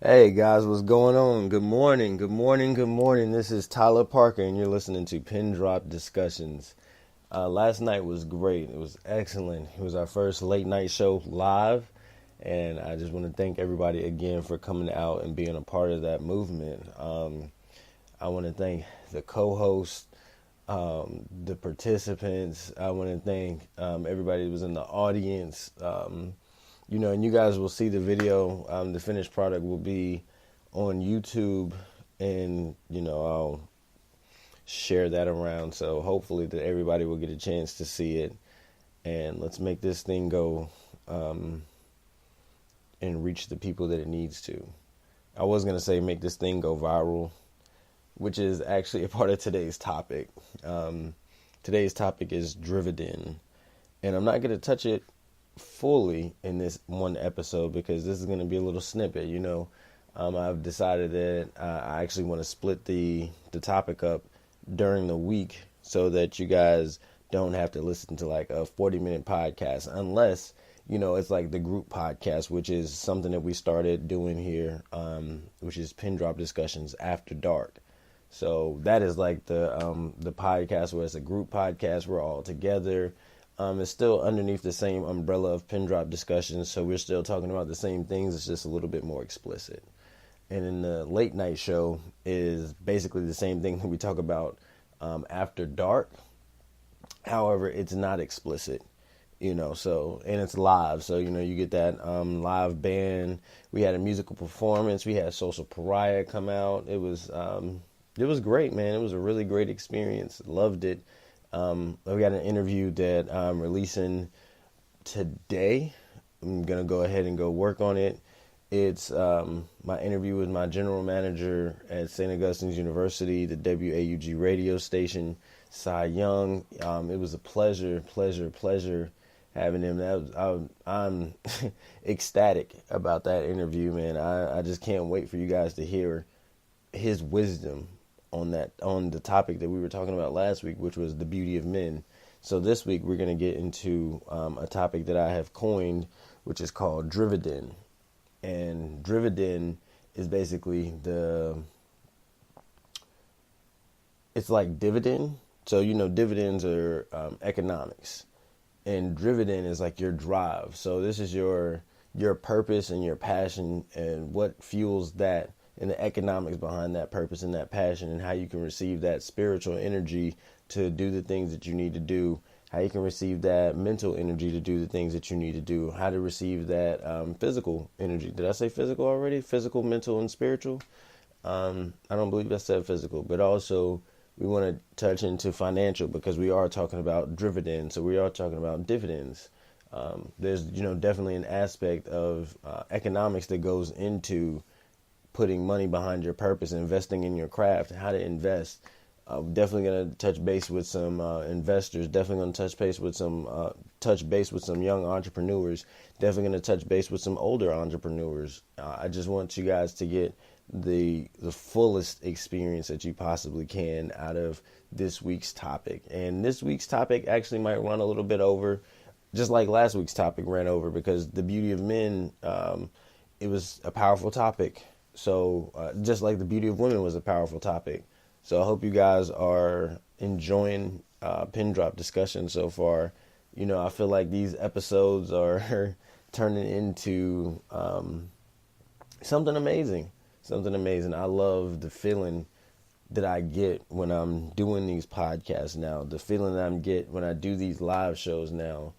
Hey guys, what's going on? Good morning, good morning, good morning. This is Tyler Parker, and you're listening to Pin Drop Discussions. Last night was great. It was excellent. It was our first late night show live, and I just want to thank everybody again for coming out and being a part of that movement. I want to thank the co-host, the participants. I want to thank everybody that was in the audience. And you guys will see the video. The finished product will be on YouTube, and I'll share that around. So hopefully that everybody will get a chance to see it, and let's make this thing go and reach the people that it needs to. I was gonna say make this thing go viral, which is actually a part of today's topic. Today's topic is Drividend, and I'm not gonna touch it fully in this one episode because this is going to be a little snippet. I've decided that I actually want to split the topic up during the week so that you guys don't have to listen to like a 40-minute podcast unless it's like the group podcast, which is something that we started doing here, which is Pin Drop Discussions After Dark. So that is like the podcast where it's a group podcast. We're all together. It's still underneath the same umbrella of Pin Drop Discussions, so we're still talking about the same things. It's just a little bit more explicit. And in the late night show is basically the same thing that we talk about after dark. However, it's not explicit, so, and it's live. So, you get that live band. We had a musical performance. We had Social Pariah come out. It was great, man. It was a really great experience. Loved it. We got an interview that I'm releasing today. I'm going to go ahead and go work on it. It's my interview with my general manager at St. Augustine's University, the WAUG radio station, Cy Young. It was a pleasure having him. I'm ecstatic about that interview, man. I just can't wait for you guys to hear his wisdom on the topic that we were talking about last week, which was the beauty of men. So this week we're going to get into a topic that I have coined, which is called Drividend. And Drividend is basically it's like dividend. So dividends are economics, and Drividend is like your drive. So this is your purpose and your passion and what fuels that, and the economics behind that purpose and that passion, and how you can receive that spiritual energy to do the things that you need to do, how you can receive that mental energy to do the things that you need to do, how to receive that physical energy. Did I say physical already? Physical, mental, and spiritual? I don't believe I said physical, but also we want to touch into financial because we are talking about Drividend, so we are talking about dividends. There's definitely an aspect of economics that goes into putting money behind your purpose, investing in your craft, how to invest. Definitely going to touch base with some investors. Definitely going to touch base with some young entrepreneurs. Definitely going to touch base with some older entrepreneurs. I just want you guys to get the fullest experience that you possibly can out of this week's topic. And this week's topic actually might run a little bit over, just like last week's topic ran over, because the beauty of men, it was a powerful topic. So just like the beauty of women was a powerful topic. So I hope you guys are enjoying Pin Drop Discussion so far. I feel like these episodes are turning into something amazing. Something amazing. I love the feeling that I get when I'm doing these podcasts now. The feeling that I get when I do these live shows now.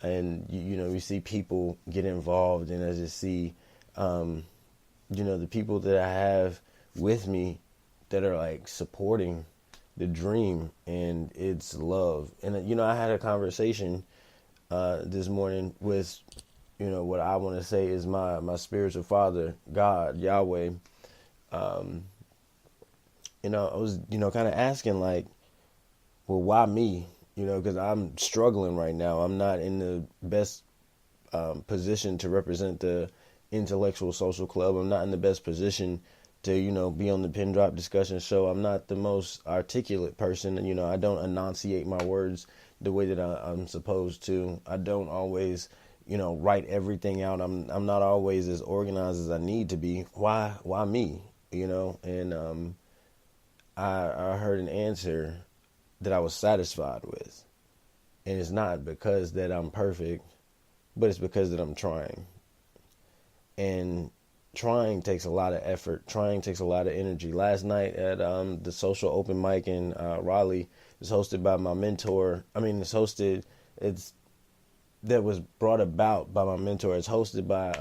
And, you see people get involved, and I just see, the people that I have with me that are like supporting the dream, and it's love. And I had a conversation this morning with what I want to say is my spiritual father, God, Yahweh. I was kind of asking like, well, why me? Because I'm struggling right now. I'm not in the best position to represent the intellectual social club. I'm not in the best position to, be on the Pin Drop Discussion show. I'm not the most articulate person. And, I don't enunciate my words the way that I'm supposed to. I don't always, write everything out. I'm not always as organized as I need to be. Why me? And I heard an answer that I was satisfied with. And it's not because that I'm perfect, but it's because that I'm trying. And trying takes a lot of effort. Trying takes a lot of energy. Last night at the social open mic in Raleigh, it's hosted by my mentor. It's that was brought about by my mentor. It's hosted by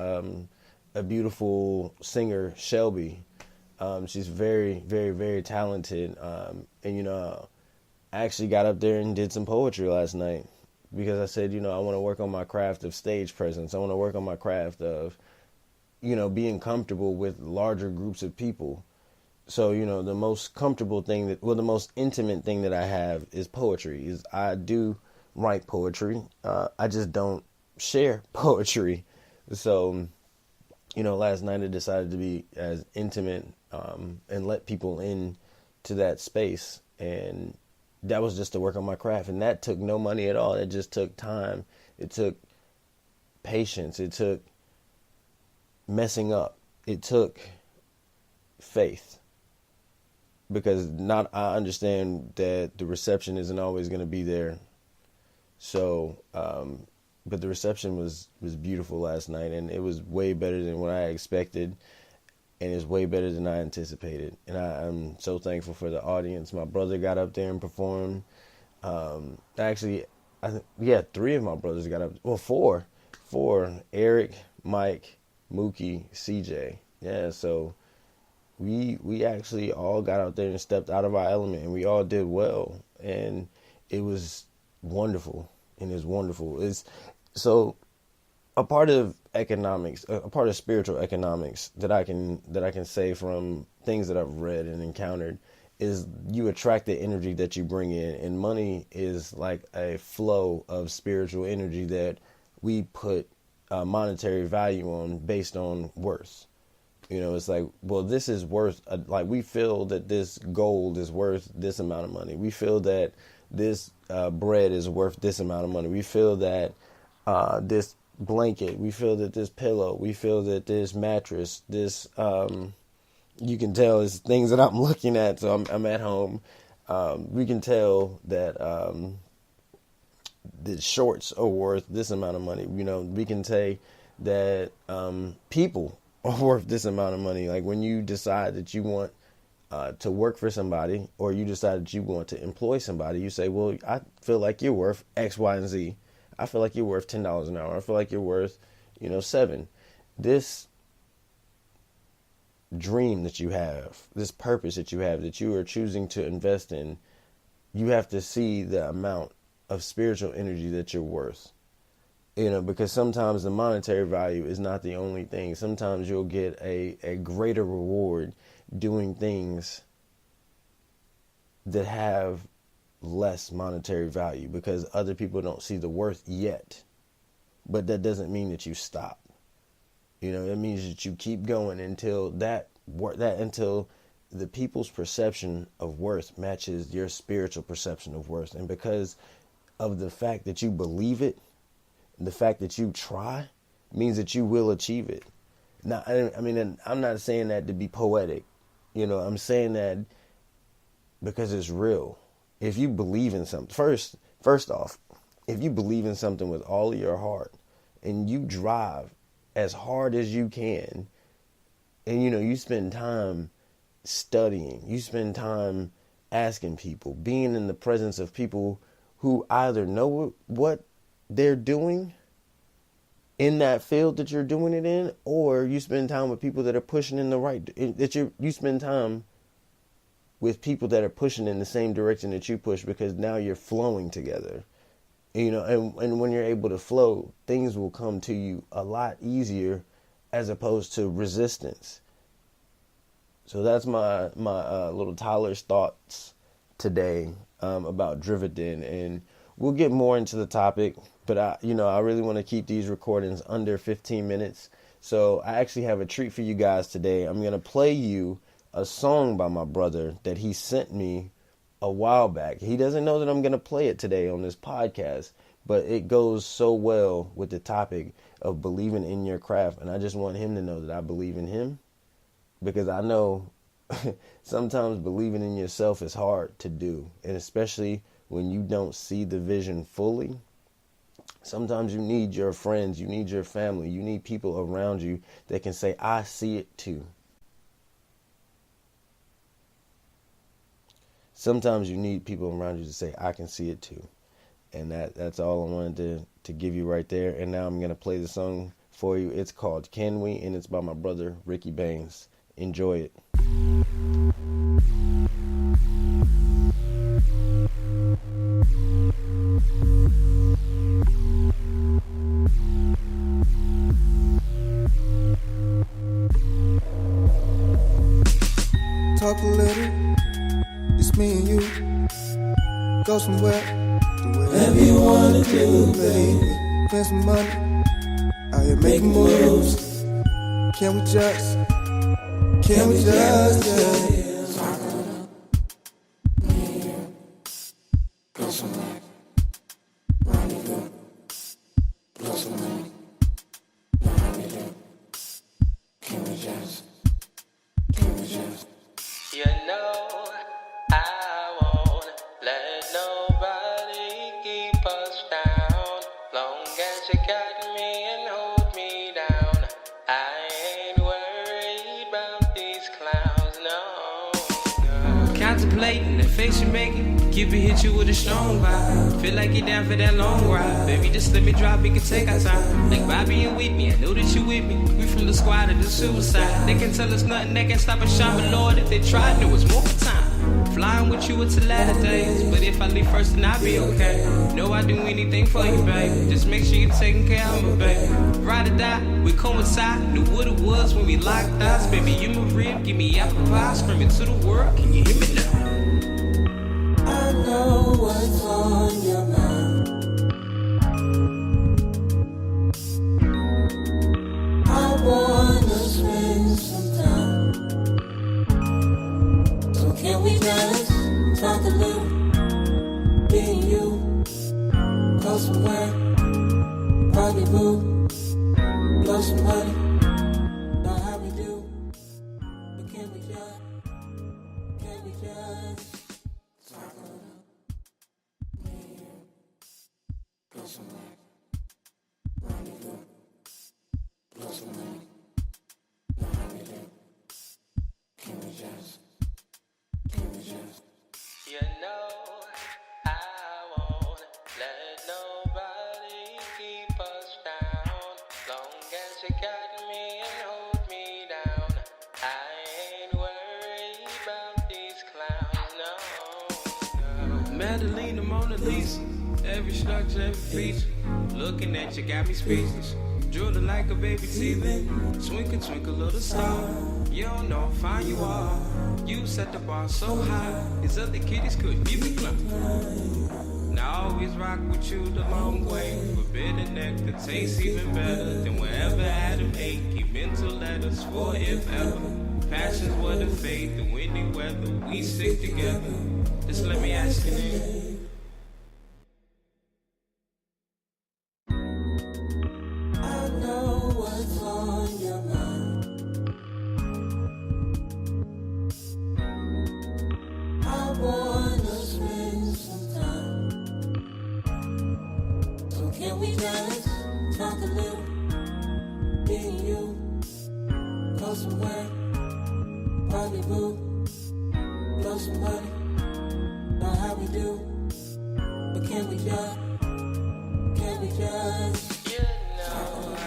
a beautiful singer, Shelby. She's very, very, very talented. I actually got up there and did some poetry last night because I said, I want to work on my craft of stage presence. I want to work on my craft of, being comfortable with larger groups of people. So, the most comfortable thing the most intimate thing that I have is poetry. Is I do write poetry. I just don't share poetry. So, last night I decided to be as intimate and let people in to that space. And that was just to work on my craft. And that took no money at all. It just took time. It took patience. It took messing up. It took faith. Because I understand that the reception isn't always going to be there. So, but the reception was beautiful last night, and it was way better than what I expected, and it's way better than I anticipated. And I'm so thankful for the audience. My brother got up there and performed. Actually, three of my brothers got up. Well, four. Eric, Mike, Mookie, CJ. Yeah, so we actually all got out there and stepped out of our element, and we all did well, and it was wonderful. And it's wonderful. It's so a part of economics, a part of spiritual economics that I can say from things that I've read and encountered is you attract the energy that you bring in, and money is like a flow of spiritual energy that we put monetary value on based on worth. It's like, well, this is worth, like we feel that this gold is worth this amount of money. We feel that this bread is worth this amount of money. We feel that this blanket, we feel that this pillow, we feel that this mattress, this, you can tell it's things that I'm looking at. So I'm at home. We can tell that the shorts are worth this amount of money. We can say that people are worth this amount of money. Like when you decide that you want to work for somebody, or you decide that you want to employ somebody, you say, well, I feel like you're worth X, Y, and Z. I feel like you're worth $10 an hour. I feel like you're worth, $7. This dream that you have, this purpose that you have, that you are choosing to invest in, you have to see the amount of spiritual energy that you're worth. Because sometimes the monetary value is not the only thing. Sometimes you'll get a greater reward doing things that have less monetary value because other people don't see the worth yet. But that doesn't mean that you stop. It means that you keep going until until the people's perception of worth matches your spiritual perception of worth. And because of the fact that you believe it, the fact that you try means that you will achieve it. Now, and I'm not saying that to be poetic. I'm saying that because it's real. If you believe in something, first off, if you believe in something with all of your heart and you drive as hard as you can, and you spend time studying, you spend time asking people, being in the presence of people who either know what they're doing in that field that you're doing it in, or you spend time with people that are pushing in the right, that you spend time with people that are pushing in the same direction that you push, because now you're flowing together, and when you're able to flow, things will come to you a lot easier as opposed to resistance. So that's my little Tyler's thoughts today about Drividend, and we'll get more into the topic, but I really want to keep these recordings under 15 minutes. So I actually have a treat for you guys today. I'm going to play you a song by my brother that he sent me a while back. He doesn't know that I'm going to play it today on this podcast, but it goes so well with the topic of believing in your craft. And I just want him to know that I believe in him, because I know sometimes believing in yourself is hard to do. And especially when you don't see the vision fully, sometimes you need your friends, you need your family, you need people around you that can say, I see it too. Sometimes you need people around you to say, I can see it too. And that's all I wanted to give you right there. And now I'm going to play the song for you. It's called Can We? And it's by my brother, Ricky Baines. Enjoy it. Talk a little, it's me and you. Go somewhere, do whatever you wanna do, baby. Spend some money, out here making moves. Can we just, yeah. Talk a little, me and you. Go somewhere, rendezvous. Blow some money, know how we do. Can we just? You know, I won't let nobody keep us down. Long as you got me and hold me down, I ain't worried about these clowns, no. Contemplating the face you making, Cupid hit you with a strong vibe. Feel like you're down for that long ride. Baby, just let me drive, we can take our time. Like Bobby and Whitney, I know that you with me. We from the squad of the suicide. They can tell us nothing, they can stop us shine. But Lord, if they tried, there was more time. Flying with you until latter days. But if I leave first, then I'll be okay. Know I do anything for you, babe. Just make sure you're taking care of me, babe. Ride or die, we coincide. Knew what it was when we locked eyes. Baby, you my rib, give me apple pie. Screaming to the world, can you hear me now? I know what's on your mind. I wanna spend some time. So can we just talk a little? Me and you, go somewhere, rendezvous, blow some money, know how we do. But can we just talk a little? Me and you, go somewhere, rendezvous, blow some money, know how we do. Can we just? You know, I won't let nobody keep us down. Long as you got me and hold me down, I ain't worried about these clowns, no. Madeline, the Mona Lisa, every structure, every feature. Looking at you got me speechless. Drooling like a baby teething. Twinkle, twinkle, little star. You don't know how fine you are. You set the bar so high, these other kitties couldn't even climb. Now I always rock with you the long way. Forbidden nectar tastes even better than wherever Adam ate. Keep mental letters for if ever. Passions were the fate, the windy weather. We stick together. Just let me ask your name. I know what's on your mind. I wanna spend some time. So can we just talk a little? Me and you, go somewhere, rendezvous, blow some money, know how we do. But can we just? You know I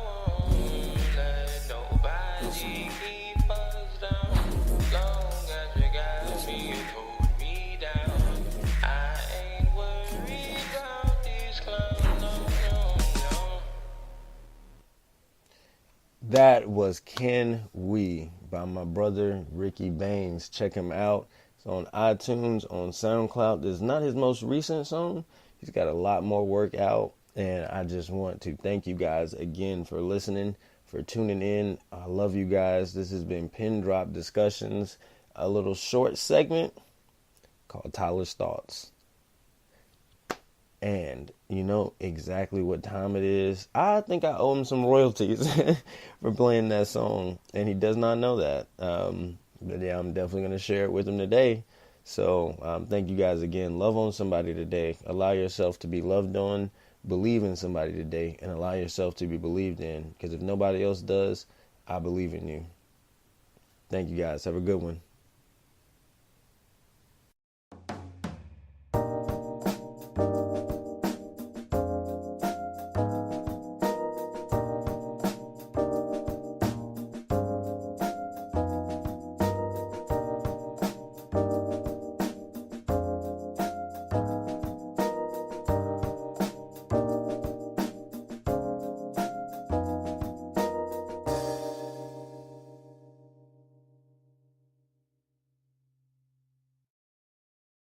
won't let nobody keep us down. Long as you got me and hold me down, I ain't worried about these clowns, no. That was Can We by my brother Ricky Baines. Check him out. It's on iTunes, on SoundCloud. This is not his most recent song. He's got a lot more work out. And I just want to thank you guys again for listening, for tuning in. I love you guys. This has been Pin Drop Discussions, a little short segment called Tyler's Thoughts. And you know exactly what time it is. I think I owe him some royalties for playing that song, and he does not know that. But yeah, I'm definitely going to share it with him today. So thank you guys again. Love on somebody today. Allow yourself to be loved on. Believe in somebody today, and allow yourself to be believed in. Because if nobody else does, I believe in you. Thank you guys. Have a good one.